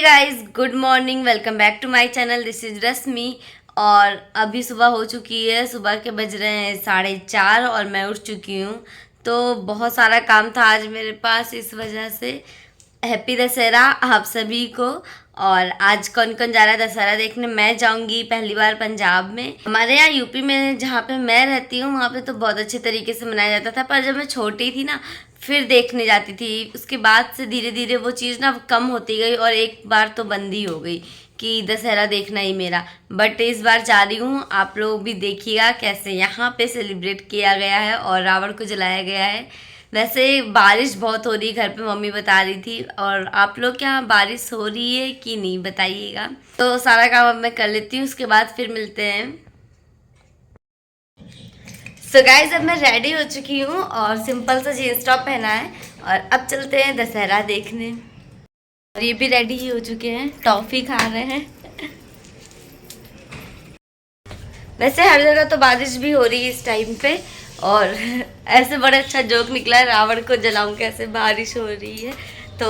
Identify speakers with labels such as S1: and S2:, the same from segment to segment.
S1: Guys, good morning. Welcome back to my channel. This is Rashmi. और अभी सुबह हो चुकी है। सुबह के बज रहे हैं 4:30 और मैं उठ चुकी हूँ। तो बहुत सारा काम था आज मेरे पास, इस वजह से हैप्पी दशहरा आप सभी को। और आज कौन कौन जा रहा है दशहरा देखने? मैं जाऊंगी पहली बार पंजाब में। हमारे यहाँ यूपी में जहाँ पे मैं रहती हूँ वहाँ पे तो बहुत अच्छे तरीके से मनाया जाता था, पर जब मैं छोटी थी ना फिर देखने जाती थी। उसके बाद से धीरे धीरे वो चीज़ ना कम होती गई और एक बार तो बंद ही हो गई कि दशहरा देखना ही मेरा। बट इस बार जा रही हूँ, आप लोग भी देखिएगा कैसे यहाँ पे सेलिब्रेट किया गया है और रावण को जलाया गया है। वैसे बारिश बहुत हो रही है घर पे, मम्मी बता रही थी। और आप लोग के यहाँ बारिश हो रही है कि नहीं बताइएगा। तो सारा काम अब मैं कर लेती हूँ, उसके बाद फिर मिलते हैं। सो गाइज, अब मैं रेडी हो चुकी हूँ और सिंपल सा जीन्स टॉप पहना है और अब चलते हैं दशहरा देखने। और ये भी रेडी ही हो चुके हैं, टॉफी खा रहे हैं। वैसे हर जगह तो बारिश भी हो रही है इस टाइम पे। और ऐसे बड़ा अच्छा जोक निकला है, रावण को जलाऊं कैसे, बारिश हो रही है। तो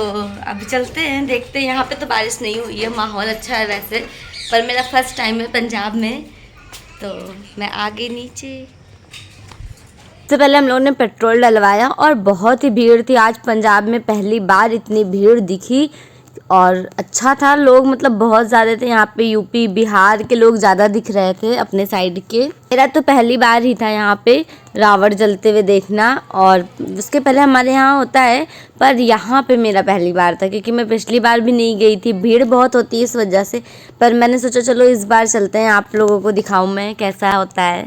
S1: अभी चलते हैं, देखते हैं। यहाँ पे तो बारिश नहीं हुई है, माहौल अच्छा है वैसे। पर मेरा फर्स्ट टाइम है पंजाब में, तो मैं आगे नीचे। सबसे पहले हम लोगों ने पेट्रोल डलवाया और बहुत ही भीड़ थी। आज पंजाब में पहली बार इतनी भीड़ दिखी और अच्छा था। लोग मतलब बहुत ज़्यादा थे यहाँ पे। यूपी बिहार के लोग ज़्यादा दिख रहे थे अपने साइड के। मेरा तो पहली बार ही था यहाँ पे रावण जलते हुए देखना। और उसके पहले हमारे यहाँ होता है, पर यहाँ पे मेरा पहली बार था क्योंकि मैं पिछली बार भी नहीं गई थी। भीड़ बहुत होती है इस वजह से। पर मैंने सोचा चलो इस बार चलते हैं, आप लोगों को दिखाऊँ मैं कैसा होता है।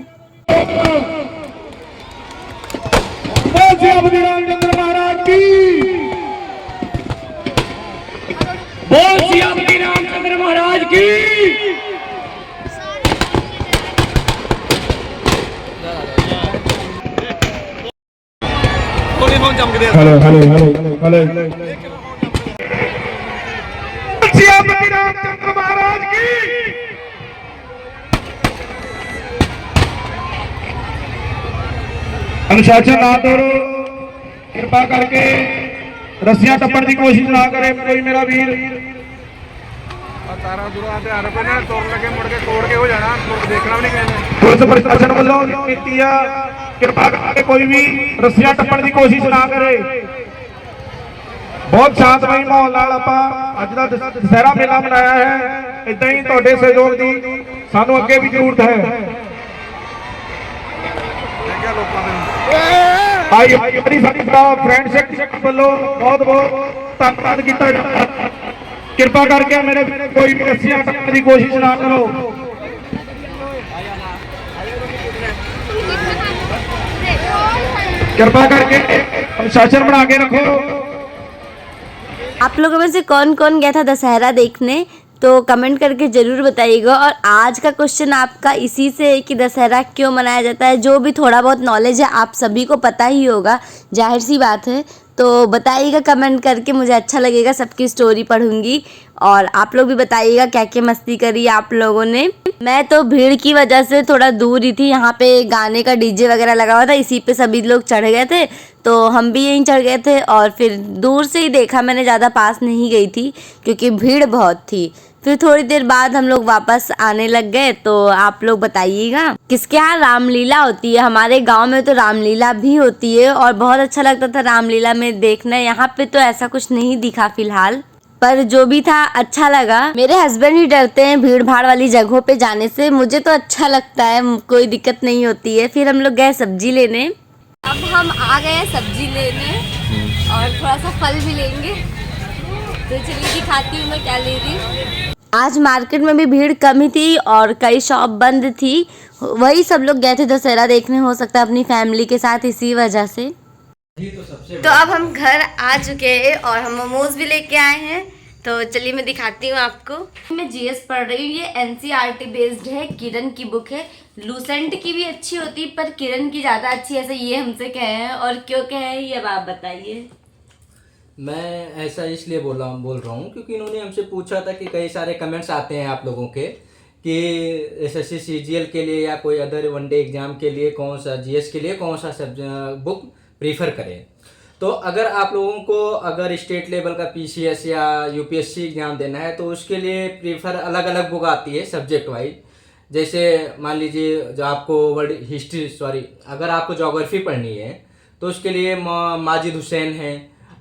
S2: रामचंद्र महाराज की बोल, श्री रामचंद्र महाराज की। Hello hello hello hello, Shri Ramchandra Maharaj की। अनुशासन ना तोड़ो, कृपा करके रस्सियां टप्पण की कोशिश ना करे कोई मेरा वीर। पुलिस प्रशासन वालों कृपा करके कोई भी रस्सियां टप्पण की कोशिश ना करे। बहुत शांतमई माहौल नाल आपां अज दा दशहरा मेला मनाया है। इदां ही तुहाडे सहयोग दी सानू अगे भी जरूरत है। आई बड़ी सारी फ्रेंडशिप वालों बहुत बहुत धन्यवाद किया जाता। कृपा करके मेरे कोई भी रस्सियां टप्पण की कोशिश ना करो। कृपा करके अनुशासन बना के रखो।
S1: आप लोगों में से कौन कौन गया था दशहरा देखने, तो कमेंट करके ज़रूर बताइएगा। और आज का क्वेश्चन आपका इसी से है कि दशहरा क्यों मनाया जाता है। जो भी थोड़ा बहुत नॉलेज है आप सभी को पता ही होगा, जाहिर सी बात है। तो बताइएगा कमेंट करके, मुझे अच्छा लगेगा, सबकी स्टोरी पढ़ूंगी। और आप लोग भी बताइएगा क्या क्या मस्ती करी आप लोगों ने। मैं तो भीड़ की वजह से थोड़ा दूर ही थी। यहाँ पे गाने का डीजे वगैरह लगा हुआ था, इसी पे सभी लोग चढ़ गए थे, तो हम भी यहीं चढ़ गए थे। और फिर दूर से ही देखा मैंने, ज़्यादा पास नहीं गई थी क्योंकि भीड़ बहुत थी। फिर थोड़ी देर बाद हम लोग वापस आने लग गए। तो आप लोग बताइएगा किसके यहाँ रामलीला होती है। हमारे गांव में तो रामलीला भी होती है और बहुत अच्छा लगता था रामलीला में देखना। यहाँ पे तो ऐसा कुछ नहीं दिखा फिलहाल, पर जो भी था अच्छा लगा। मेरे हस्बैंड ही डरते हैं भीड़ भाड़ वाली जगहों पे जाने से, मुझे तो अच्छा लगता है, कोई दिक्कत नहीं होती है। फिर हम लोग गए सब्जी लेने। अब हम आ गए सब्जी लेने और थोड़ा सा फल भी लेंगे, तो चलिए दिखाती हूँ मैं क्या ले रही हूँ। आज मार्केट में भी भीड़ कम ही थी और कई शॉप बंद थी। वही सब लोग गए थे दशहरा देखने, हो सकता है अपनी फैमिली के साथ, इसी वजह से। तो अब हम घर आ चुके हैं और हम मोमोज भी लेके आए हैं। तो चलिए मैं दिखाती हूँ आपको। मैं जीएस पढ़ रही हूँ, ये एनसीईआरटी बेस्ड है, किरण की बुक है। लूसेंट की भी अच्छी होती पर किरण की ज़्यादा अच्छी, ऐसे ये हमसे कहे हैं। और क्यों कहे हैं ये अब आप बताइए।
S3: मैं ऐसा इसलिए बोल रहा हूँ क्योंकि इन्होंने हमसे पूछा था कि कई सारे कमेंट्स आते हैं आप लोगों के कि एसएससी सीजीएल के लिए या कोई अदर वनडे एग्जाम के लिए कौन सा, जीएस के लिए कौन सा बुक प्रीफर करें। तो अगर आप लोगों को अगर स्टेट लेवल का पीसीएस या यूपीएससी एग्जाम देना है तो उसके लिए प्रीफर अलग अलग बुक आती है सब्जेक्ट वाइज। जैसे मान लीजिए जो आपको वर्ल्ड हिस्ट्री अगर आपको ज्योग्राफी पढ़नी है तो उसके लिए माजिद हुसैन है।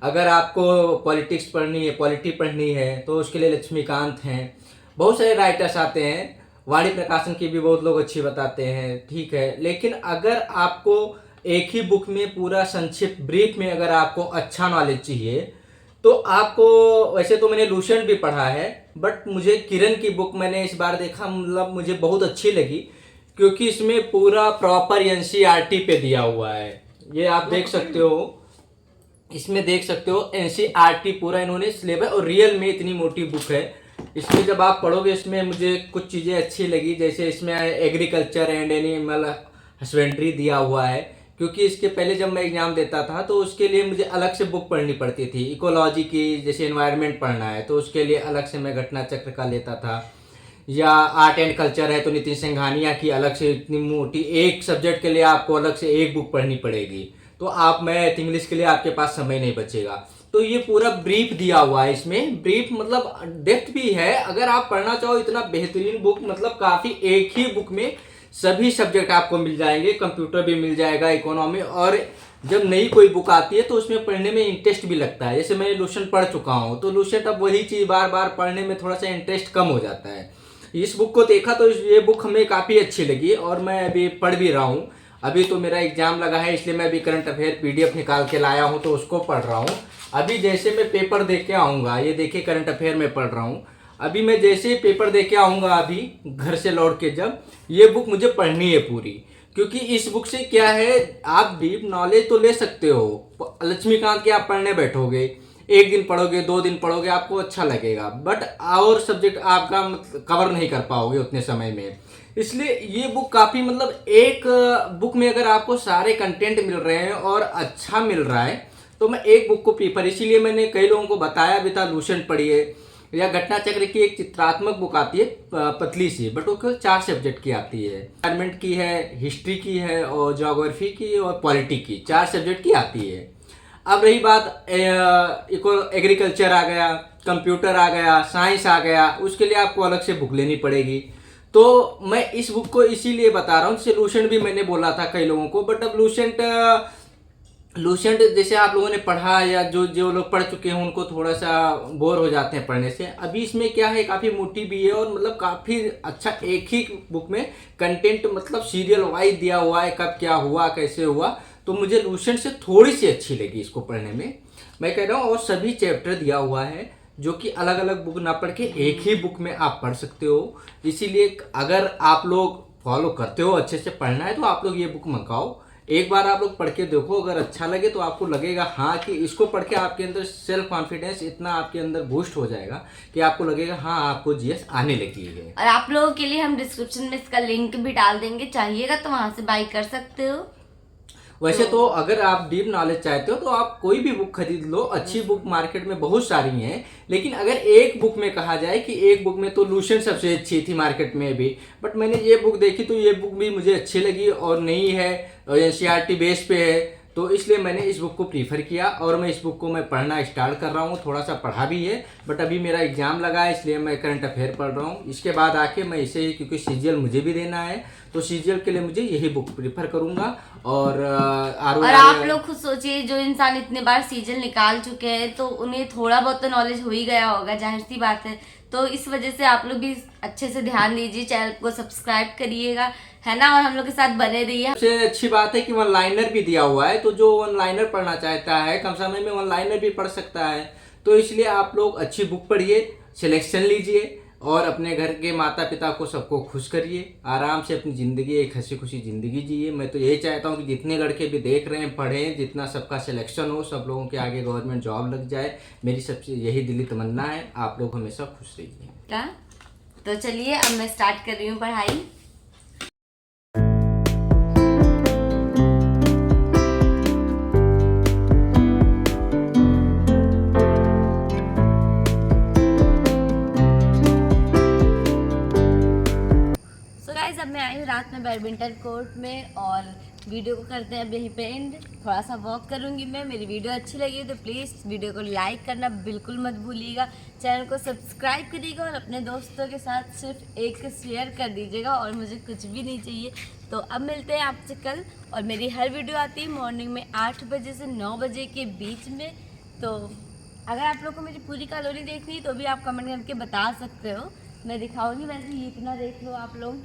S3: अगर आपको पॉलिटिक्स पढ़नी है, पॉलिटी पढ़नी है तो उसके लिए लक्ष्मीकांत हैं। बहुत सारे राइटर्स आते हैं, वाणी प्रकाशन की भी बहुत लोग अच्छी बताते हैं, ठीक है। लेकिन अगर आपको एक ही बुक में पूरा संक्षिप्त ब्रीफ में अगर आपको अच्छा नॉलेज चाहिए तो आपको, वैसे तो मैंने लूसेंट भी पढ़ा है बट मुझे किरण की बुक मैंने इस बार देखा, मतलब मुझे बहुत अच्छी लगी क्योंकि इसमें पूरा प्रॉपर एनसीईआरटी पे दिया हुआ है। ये आप देख सकते हो, इसमें देख सकते हो एनसीईआरटी पूरा इन्होंने सिलेबस, और रियल में इतनी मोटी बुक है। इसमें जब आप पढ़ोगे इसमें मुझे कुछ चीज़ें अच्छी लगी, जैसे इसमें एग्रीकल्चर एंड एनिमल हस्बेंड्री दिया हुआ है, क्योंकि इसके पहले जब मैं एग्जाम देता था तो उसके लिए मुझे अलग से बुक पढ़नी पड़ती थी। इकोलॉजी की, जैसे एनवायरनमेंट पढ़ना है तो उसके लिए अलग से मैं घटना चक्र का लेता था, या आर्ट एंड कल्चर है तो नितिन सिंघानिया की अलग से इतनी मोटी, एक सब्जेक्ट के लिए आपको अलग से एक बुक पढ़नी पड़ेगी। तो आप मैथ इंग्लिश के लिए आपके पास समय नहीं बचेगा। तो ये पूरा ब्रीफ दिया हुआ है, इसमें ब्रीफ मतलब डेप्थ भी है। अगर आप पढ़ना चाहो इतना बेहतरीन बुक, मतलब काफ़ी एक ही बुक में सभी सब्जेक्ट आपको मिल जाएंगे, कंप्यूटर भी मिल जाएगा, इकोनॉमी, और जब नई कोई बुक आती है तो उसमें पढ़ने में इंटरेस्ट भी लगता है। जैसे मैं लूसेंट पढ़ चुका हूँ तो लूसेंट अब वही चीज़ बार बार पढ़ने में थोड़ा सा इंटरेस्ट कम हो जाता है। इस बुक को देखा तो ये बुक हमें काफ़ी अच्छी लगी और मैं अभी पढ़ भी रहा हूँ। अभी तो मेरा एग्जाम लगा है इसलिए मैं अभी करंट अफेयर पीडीएफ निकाल के लाया हूँ तो उसको पढ़ रहा हूँ। अभी जैसे मैं पेपर दे के आऊँगा, ये देखिए करंट अफेयर में पढ़ रहा हूँ, अभी मैं जैसे ही पेपर दे के आऊँगा अभी घर से लौट के, जब ये बुक मुझे पढ़नी है पूरी, क्योंकि इस बुक से क्या है, आप डीप नॉलेज तो ले सकते हो। लक्ष्मीकांत के आप पढ़ने बैठोगे, एक दिन पढ़ोगे, 2 दिन पढ़ोगे, आपको अच्छा लगेगा, बट और सब्जेक्ट आपका कवर नहीं कर पाओगे उतने समय में। इसलिए ये बुक काफ़ी, मतलब एक बुक में अगर आपको सारे कंटेंट मिल रहे हैं और अच्छा मिल रहा है तो मैं एक बुक को प्रीफर, इसीलिए मैंने कई लोगों को बताया भी था लूसेंट पढ़िए, या घटना चक्र की एक चित्रात्मक बुक आती है पतली सी, बट वो केवल 4 सब्जेक्ट की आती है। एनवायरमेंट की है, हिस्ट्री की है, और ज्योग्राफी की और पॉलिटी की, 4 सब्जेक्ट की आती है। अब रही बात एग्रीकल्चर आ गया, कंप्यूटर आ गया, साइंस आ गया, उसके लिए आपको अलग से बुक लेनी पड़ेगी। तो मैं इस बुक को इसीलिए बता रहा हूँ, जैसे लूसेंट भी मैंने बोला था कई लोगों को, बट अब लूसेंट जैसे आप लोगों ने पढ़ा या जो लोग पढ़ चुके हैं उनको थोड़ा सा बोर हो जाते हैं पढ़ने से। अभी इसमें क्या है, काफ़ी मोटी भी है और मतलब काफ़ी अच्छा, एक ही बुक में कंटेंट मतलब सीरियल वाइज दिया हुआ है, कब क्या हुआ, कैसे हुआ। तो मुझे लूसेंट से थोड़ी सी अच्छी लगी इसको पढ़ने में, मैं कह रहा हूँ। और सभी चैप्टर दिया हुआ है जो कि अलग अलग बुक ना पढ़ के एक ही बुक में आप पढ़ सकते हो। इसीलिए अगर आप लोग फॉलो करते हो, अच्छे से पढ़ना है, तो आप लोग ये बुक मंगाओ, एक बार आप लोग पढ़ के देखो, अगर अच्छा लगे तो आपको लगेगा हाँ कि इसको पढ़ के आपके अंदर सेल्फ कॉन्फिडेंस इतना आपके अंदर बूस्ट हो जाएगा कि आपको लगेगा हाँ आपको जीएस आने लगी है।
S1: और आप लोगों के लिए हम डिस्क्रिप्शन में इसका लिंक भी डाल देंगे, चाहिएगा तो वहां से बाय कर सकते हो।
S3: वैसे तो अगर आप डीप नॉलेज चाहते हो तो आप कोई भी बुक खरीद लो, अच्छी बुक मार्केट में बहुत सारी हैं। लेकिन अगर एक बुक में कहा जाए कि एक बुक में, तो लूसेंट सबसे अच्छी थी मार्केट में भी, बट मैंने ये बुक देखी तो ये बुक भी मुझे अच्छी लगी और नई है, एनसीईआरटी बेस पे है, तो इसलिए मैंने इस बुक को प्रीफर किया और मैं इस बुक को मैं पढ़ना स्टार्ट कर रहा हूँ। थोड़ा सा पढ़ा भी है, बट अभी मेरा एग्जाम लगा है इसलिए मैं करंट अफेयर पढ़ रहा हूँ। इसके बाद आके मैं इसे ही, क्योंकि सीजीएल मुझे भी देना है, तो सीजीएल के लिए मुझे यही बुक प्रीफर करूँगा। और
S1: आप लोग खुद सोचिए, जो इंसान इतने बार सीजीएल निकाल चुके हैं तो उन्हें थोड़ा बहुत तो नॉलेज हो ही गया होगा, जाहिर सी बात है। तो इस वजह से आप लोग भी अच्छे से ध्यान दीजिए, चैनल को सब्सक्राइब करिएगा, है ना, और हम लोग के साथ बने रहिए।
S3: सबसे अच्छी बात है कि वन लाइनर भी दिया हुआ है, तो जो वन लाइनर पढ़ना चाहता है कम समय में वन लाइनर भी पढ़ सकता है। तो इसलिए आप लोग अच्छी बुक पढ़िए, सिलेक्शन लीजिए और अपने घर के माता पिता को सबको खुश करिए, आराम से अपनी ज़िंदगी एक हंसी खुशी ज़िंदगी जिए। मैं तो यही चाहता हूँ कि जितने लड़के भी देख रहे हैं पढ़ें, जितना सबका सिलेक्शन हो, सब लोगों के आगे गवर्नमेंट जॉब लग जाए, मेरी सबसे यही दिली तमन्ना है। आप लोग हमेशा खुश रहिए।
S1: तो चलिए अब मैं स्टार्ट कर रही हूँ पढ़ाई। अब मैं आई हूँ रात में बैडमिंटन कोर्ट में और वीडियो को करते हैं अब यहीं पे एंड। थोड़ा सा वॉक करूँगी मैं। मेरी वीडियो अच्छी लगी तो प्लीज़ वीडियो को लाइक करना बिल्कुल मत भूलिएगा, चैनल को सब्सक्राइब करिएगा और अपने दोस्तों के साथ सिर्फ एक शेयर कर दीजिएगा और मुझे कुछ भी नहीं चाहिए। तो अब मिलते हैं आपसे कल। और मेरी हर वीडियो आती है मॉर्निंग में 8 बजे से 9 बजे के बीच में। तो अगर आप लोग को मेरी पूरी कॉलोनी देखनी है तो भी आप कमेंट करके बता सकते हो, मैं दिखाऊंगी। वैसे ये इतना देख लो आप लोग।